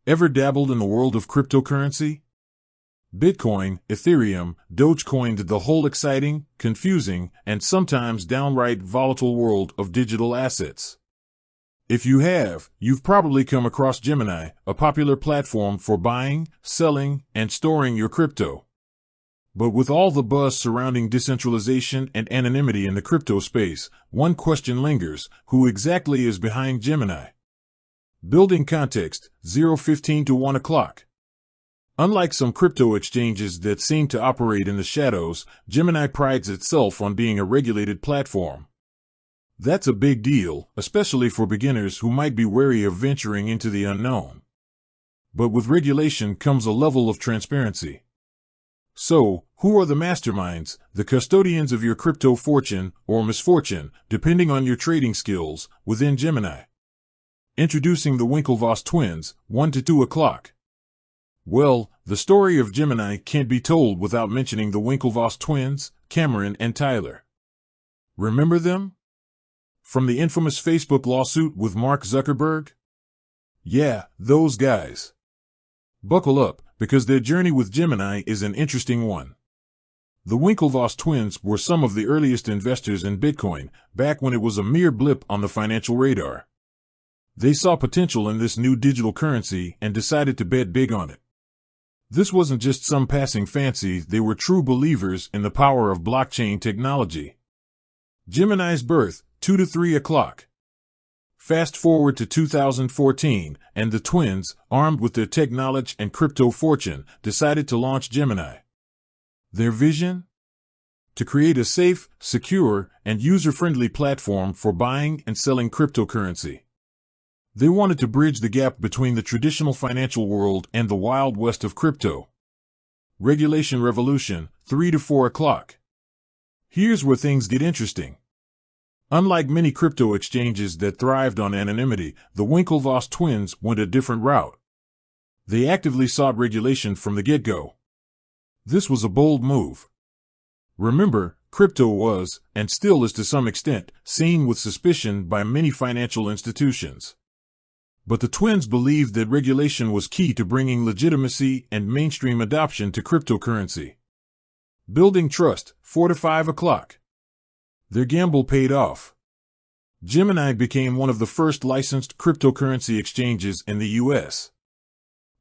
Ever dabbled in the world of cryptocurrency? Bitcoin, Ethereum, Dogecoin, the whole exciting, confusing, and sometimes downright volatile world of digital assets. If you have, you've probably come across Gemini, a popular platform for buying, selling, and storing your crypto. But with all the buzz surrounding decentralization and anonymity in the crypto space, one question lingers: who exactly is behind Gemini? Building context, 0:15 to 1 o'clock. Unlike some crypto exchanges that seem to operate in the shadows, Gemini prides itself on being a regulated platform. That's a big deal, especially for beginners who might be wary of venturing into the unknown. But with regulation comes a level of transparency. So, who are the masterminds, the custodians of your crypto fortune or misfortune, depending on your trading skills, within Gemini? Introducing the Winklevoss twins, 1 to 2 o'clock. Well, the story of Gemini can't be told without mentioning the Winklevoss twins, Cameron and Tyler. Remember them? From the infamous Facebook lawsuit with Mark Zuckerberg? Yeah, those guys. Buckle up, because their journey with Gemini is an interesting one. The Winklevoss twins were some of the earliest investors in Bitcoin, back when it was a mere blip on the financial radar. They saw potential in this new digital currency and decided to bet big on it. This wasn't just some passing fancy, they were true believers in the power of blockchain technology. Gemini's birth, 2 to 3 o'clock. Fast forward to 2014, and the twins, armed with their tech knowledge and crypto fortune, decided to launch Gemini. Their vision? To create a safe, secure, and user-friendly platform for buying and selling cryptocurrency. They wanted to bridge the gap between the traditional financial world and the wild west of crypto. Regulation revolution, 3 to 4 o'clock. Here's where things get interesting. Unlike many crypto exchanges that thrived on anonymity, the Winklevoss twins went a different route. They actively sought regulation from the get-go. This was a bold move. Remember, crypto was, and still is to some extent, seen with suspicion by many financial institutions. But the twins believed that regulation was key to bringing legitimacy and mainstream adoption to cryptocurrency. Building trust, 4 to 5 o'clock. Their gamble paid off. Gemini became one of the first licensed cryptocurrency exchanges in the U.S.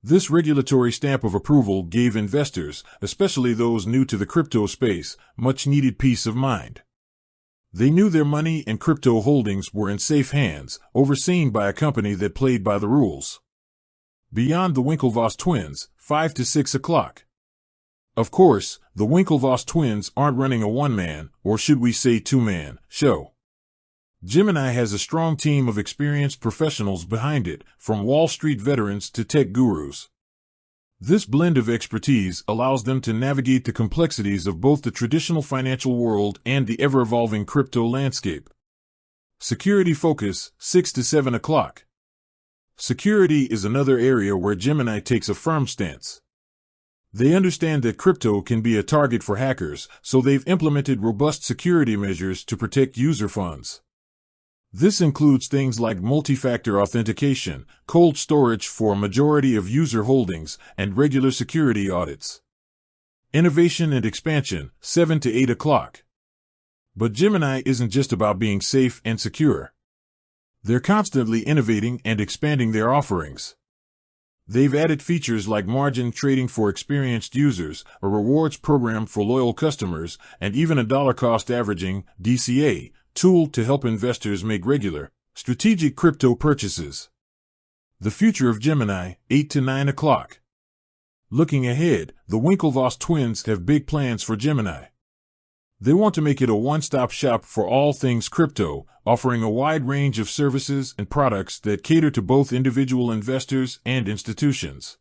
This regulatory stamp of approval gave investors, especially those new to the crypto space, much-needed peace of mind. They knew their money and crypto holdings were in safe hands, overseen by a company that played by the rules. Beyond the Winklevoss twins, 5 to 6 o'clock. Of course, the Winklevoss twins aren't running a one-man, or should we say two-man, show. Gemini has a strong team of experienced professionals behind it, from Wall Street veterans to tech gurus. This blend of expertise allows them to navigate the complexities of both the traditional financial world and the ever-evolving crypto landscape. Security focus, 6 to 7 o'clock. Security is another area where Gemini takes a firm stance. They understand that crypto can be a target for hackers, so they've implemented robust security measures to protect user funds. This includes things like multi-factor authentication, cold storage for a majority of user holdings, and regular security audits. Innovation and expansion, 7 to 8 o'clock. But Gemini isn't just about being safe and secure. They're constantly innovating and expanding their offerings. They've added features like margin trading for experienced users, a rewards program for loyal customers, and even a dollar cost averaging (DCA) tool to help investors make regular, strategic crypto purchases. The future of Gemini, 8 to 9 o'clock. Looking ahead, the Winklevoss twins have big plans for Gemini. They want to make it a one-stop shop for all things crypto, offering a wide range of services and products that cater to both individual investors and institutions.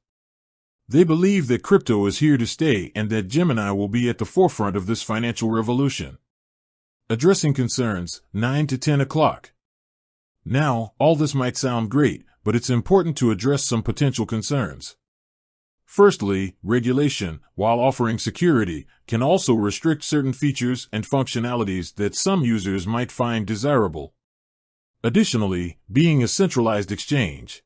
They believe that crypto is here to stay and that Gemini will be at the forefront of this financial revolution. Addressing concerns, 9 to 10 o'clock. Now, all this might sound great, but it's important to address some potential concerns. Firstly, regulation, while offering security, can also restrict certain features and functionalities that some users might find desirable. Additionally, being a centralized exchange,